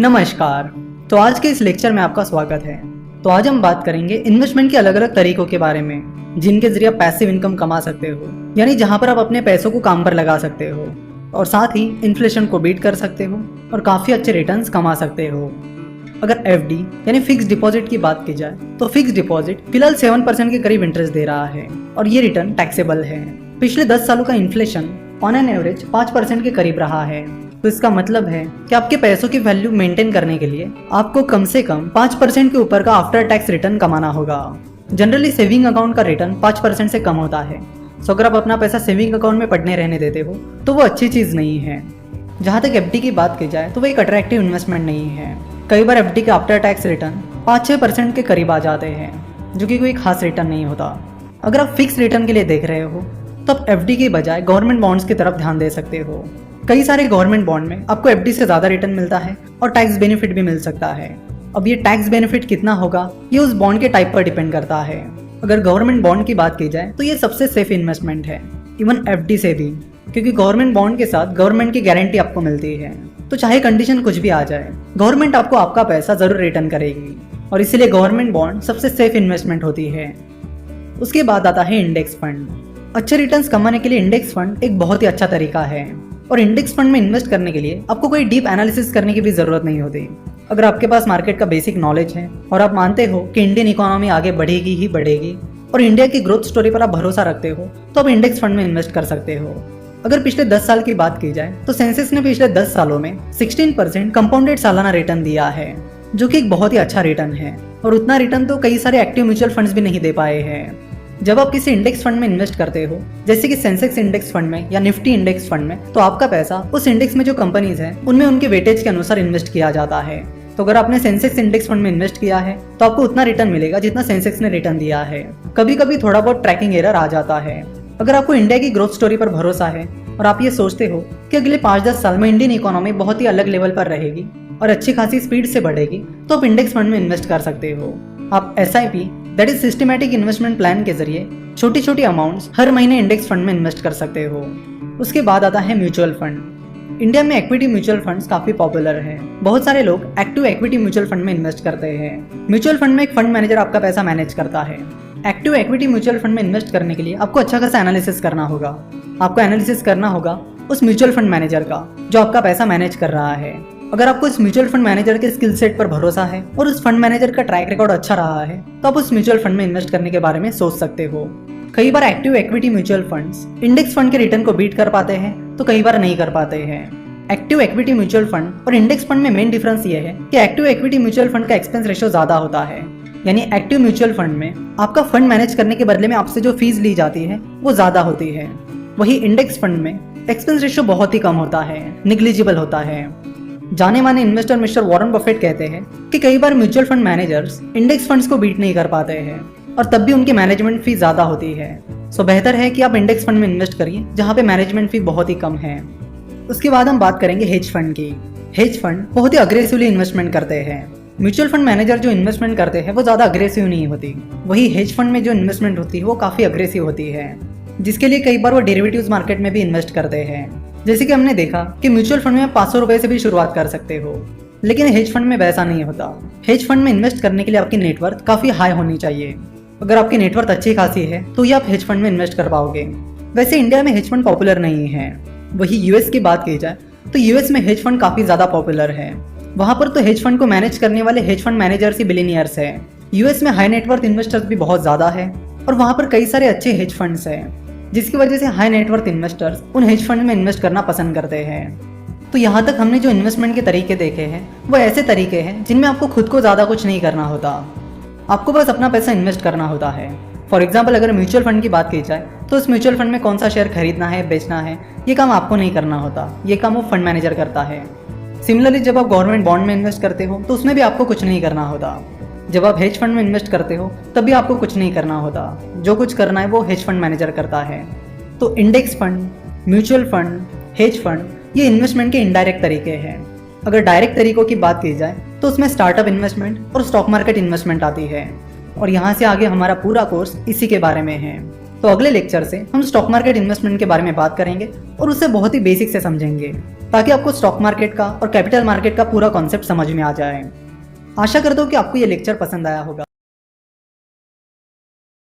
नमस्कार। तो आज के इस लेक्चर में आपका स्वागत है। तो आज हम बात करेंगे इन्वेस्टमेंट के अलग अलग तरीकों के बारे में जिनके जरिए आप पैसिव इनकम कमा सकते हो, यानी जहां पर आप अपने पैसों को काम पर लगा सकते हो और साथ ही इन्फ्लेशन को बीट कर सकते हो और काफ़ी अच्छे रिटर्न्स कमा सकते हो। अगर एफडी यानी फिक्स डिपॉजिट की बात की जाए तो फिक्स डिपॉजिट फिलहाल 7% के करीब इंटरेस्ट दे रहा है और ये रिटर्न टैक्सेबल है। पिछले 10 सालों का इन्फ्लेशन ऑन एन एवरेज 5% के करीब रहा है। तो इसका मतलब है कि आपके पैसों की वैल्यू मेंटेन करने के लिए आपको कम से कम 5% के ऊपर का आफ्टर टैक्स रिटर्न कमाना होगा। जनरली सेविंग अकाउंट का रिटर्न 5% से कम होता है। सो अगर आप अपना पैसा सेविंग अकाउंट में पड़ने रहने देते हो तो वो अच्छी चीज़ नहीं है। जहाँ तक एफडी की बात की जाए तो वो एक अट्रैक्टिव इन्वेस्टमेंट नहीं है। कई बार एफडी के आफ्टर टैक्स रिटर्न 5-6% के करीब आ जाते हैं, जो कि कोई खास रिटर्न नहीं होता। अगर आप फिक्स रिटर्न के लिए देख रहे हो तो आप एफडी के बजाय गवर्नमेंट बॉन्ड्स की तरफ ध्यान दे सकते हो। कई सारे गवर्नमेंट बॉन्ड में आपको एफडी से ज़्यादा रिटर्न मिलता है और टैक्स बेनिफिट भी मिल सकता है। अब ये टैक्स बेनिफिट कितना होगा ये उस बॉन्ड के टाइप पर डिपेंड करता है। अगर गवर्नमेंट बॉन्ड की बात की जाए तो ये सबसे सेफ इन्वेस्टमेंट है, इवन एफडी से भी, क्योंकि गवर्नमेंट बॉन्ड के साथ गवर्नमेंट की गारंटी आपको मिलती है। तो चाहे कंडीशन कुछ भी आ जाए, गवर्नमेंट आपको आपका पैसा जरूर रिटर्न करेगी और इसीलिए गवर्नमेंट बॉन्ड सबसे सेफ इन्वेस्टमेंट होती है। उसके बाद आता है इंडेक्स फंड। अच्छे रिटर्न्स कमाने के लिए इंडेक्स फंड एक बहुत ही अच्छा तरीका है और इंडेक्स फंड में इन्वेस्ट करने के लिए आपको कोई डीप एनालिसिस करने की भी जरूरत नहीं होती। अगर आपके पास मार्केट का बेसिक नॉलेज है और आप मानते हो कि इंडियन इकोनॉमी आगे बढ़ेगी ही बढ़ेगी और इंडिया की ग्रोथ स्टोरी पर आप भरोसा रखते हो तो आप इंडेक्स फंड में इन्वेस्ट कर सकते हो। अगर पिछले 10 साल की बात की जाए तो सेंसेक्स ने पिछले 10 सालों में 16% कंपाउंडेड सालाना रिटर्न दिया है, जो कि एक बहुत ही अच्छा रिटर्न है और उतना रिटर्न तो कई सारे एक्टिव म्यूचुअल फंड्स भी नहीं दे पाए हैं। जब आप किसी इंडेक्स फंड में इन्वेस्ट करते हो, जैसे कि सेंसेक्स इंडेक्स फंड में या निफ्टी इंडेक्स फंड में, तो आपका पैसा उस इंडेक्स में जो कंपनीज हैं उनमें उनके वेटेज के अनुसार इन्वेस्ट किया जाता है। तो अगर आपने सेंसेक्स इंडेक्स फंड में इन्वेस्ट किया है तो आपको उतना रिटर्न मिलेगा जितना सेंसेक्स ने रिटर्न दिया है। कभी कभी थोड़ा बहुत ट्रैकिंग एरर आ जाता है। अगर आपको इंडिया की ग्रोथ स्टोरी पर भरोसा है और आप ये सोचते हो कि अगले 5-10 साल में इंडियन इकोनॉमी बहुत ही अलग लेवल पर रहेगी और अच्छी खासी स्पीड से बढ़ेगी, तो आप इंडेक्स फंड में इन्वेस्ट कर सकते हो। आप SIP that is systematic investment plan के जरिए छोटी छोटी अमाउंट्स हर महीने इंडेक्स फंड में इन्वेस्ट कर सकते हो। उसके बाद आता है म्यूचुअल फंड। इंडिया में इक्विटी म्यूचुअल फंड्स काफी पॉपुलर हैं। बहुत सारे लोग एक्टिव इक्विटी म्यूचुअल फंड में इन्वेस्ट करते हैं। म्यूचुअल फंड में एक फंड मैनेजर आपका पैसा मैनेज करता है। एक्टिव इक्विटी म्यूचुअल फंड में इन्वेस्ट करने के लिए आपको अच्छा खासा एनालिसिस करना होगा। आपको एनालिसिस करना होगा उस म्यूचुअल फंड मैनेजर का जो आपका पैसा मैनेज कर रहा है। अगर आपको इस म्यूचुअल फंड मैनेजर के स्किल सेट पर भरोसा है और उस फंड मैनेजर का ट्रैक रिकॉर्ड अच्छा रहा है तो आप उस म्यूचुअल फंड में इन्वेस्ट करने के बारे में सोच सकते हो। कई बार active equity mutual funds index fund के रिटर्न को बीट कर पाते हैं तो कई बार नहीं कर पाते हैं। एक्टिव इक्विटी म्यूचुअल फंड और इंडेक्स फंड में मेन डिफरेंस ये है कि एक्टिव इक्विटी म्यूचुअल फंड का एक्सपेंस रेशियो ज्यादा होता है, यानी एक्टिव म्यूचुअल फंड में आपका फंड मैनेज करने के बदले में आपसे जो फीस ली जाती है वो ज्यादा होती है। वही इंडेक्स फंड में एक्सपेंस रेशियो बहुत ही कम होता है, निग्लिजिबल होता है। जाने माने इन्वेस्टर मिस्टर वॉरेन बफेट कहते हैं कि कई बार mutual fund managers index funds को बीट नहीं कर पाते हैं और तब भी उनकी मैनेजमेंट फी ज्यादा होती है। सो बेहतर है कि आप इंडेक्स फंड में इन्वेस्ट करिए जहां पे मैनेजमेंट फी बहुत ही कम है। उसके बाद हम बात करेंगे हेज फंड की। हेज फंड बहुत ही अग्रेसिवली इन्वेस्टमेंट करते हैं। म्यूचुअल फंड मैनेजर जो इन्वेस्टमेंट करते हैं वो ज्यादा अग्रेसिव नहीं होती, वही हेज फंड में जो इन्वेस्टमेंट होती है वो काफी अग्रेसिव होती है, जिसके लिए कई बार वो डेरिवेटिव्स मार्केट में भी इन्वेस्ट करते हैं। जैसे कि हमने देखा कि म्यूचुअल फंड में 500 रुपए से भी शुरुआत कर सकते हो, लेकिन हेज फंड में वैसा नहीं होता। हेज फंड में इन्वेस्ट करने के लिए आपकी नेटवर्थ काफी हाई होनी चाहिए। अगर आपकी नेटवर्थ अच्छी खासी है तो ही आप हेज फंड में इन्वेस्ट कर पाओगे। वैसे इंडिया में हेज फंड पॉपुलर नहीं है। वही यूएस की बात की जाए तो यूएस में हेज फंड काफी ज्यादा पॉपुलर है। वहां पर तो हेज फंड को मैनेज करने वाले हेज फंड मैनेजर्स ही बिलियनियर्स है। यूएस में हाई नेटवर्थ इन्वेस्टर्स भी बहुत ज्यादा है और वहां पर कई सारे अच्छे हेज फंड्स हैं, जिसकी वजह से हाई नेटवर्थ इन्वेस्टर्स उन हेज फंड में इन्वेस्ट करना पसंद करते हैं। तो यहाँ तक हमने जो इन्वेस्टमेंट के तरीके देखे हैं वो ऐसे तरीके हैं जिनमें आपको खुद को ज़्यादा कुछ नहीं करना होता, आपको बस अपना पैसा इन्वेस्ट करना होता है। फॉर एग्जाम्पल अगर म्यूचुअल फंड की बात की जाए तो उस म्यूचुअल फंड में कौन सा शेयर खरीदना है बेचना है ये काम आपको नहीं करना होता, ये काम वो फंड मैनेजर करता है। सिमिलरली जब आप गवर्नमेंट बॉन्ड में इन्वेस्ट करते हो तो उसमें भी आपको कुछ नहीं करना होता। जब आप हेज फंड में इन्वेस्ट करते हो तब भी आपको कुछ नहीं करना होता, जो कुछ करना है वो हेज फंड मैनेजर करता है। तो index fund, mutual fund, hedge fund ये इन्वेस्टमेंट के इनडायरेक्ट तरीके हैं। अगर डायरेक्ट तरीकों की बात की जाए तो उसमें स्टार्टअप इन्वेस्टमेंट और स्टॉक मार्केट इन्वेस्टमेंट आती है और यहाँ से आगे हमारा पूरा कोर्स इसी के बारे में है। तो अगले लेक्चर से हम स्टॉक मार्केट इन्वेस्टमेंट के बारे में बात करेंगे और उसे बहुत ही बेसिक से समझेंगे। ताकि आपको स्टॉक मार्केट का और कैपिटल मार्केट का पूरा कॉन्सेप्ट समझ में आ जाए। आशा करता हूँ कि आपको ये लेक्चर पसंद आया होगा।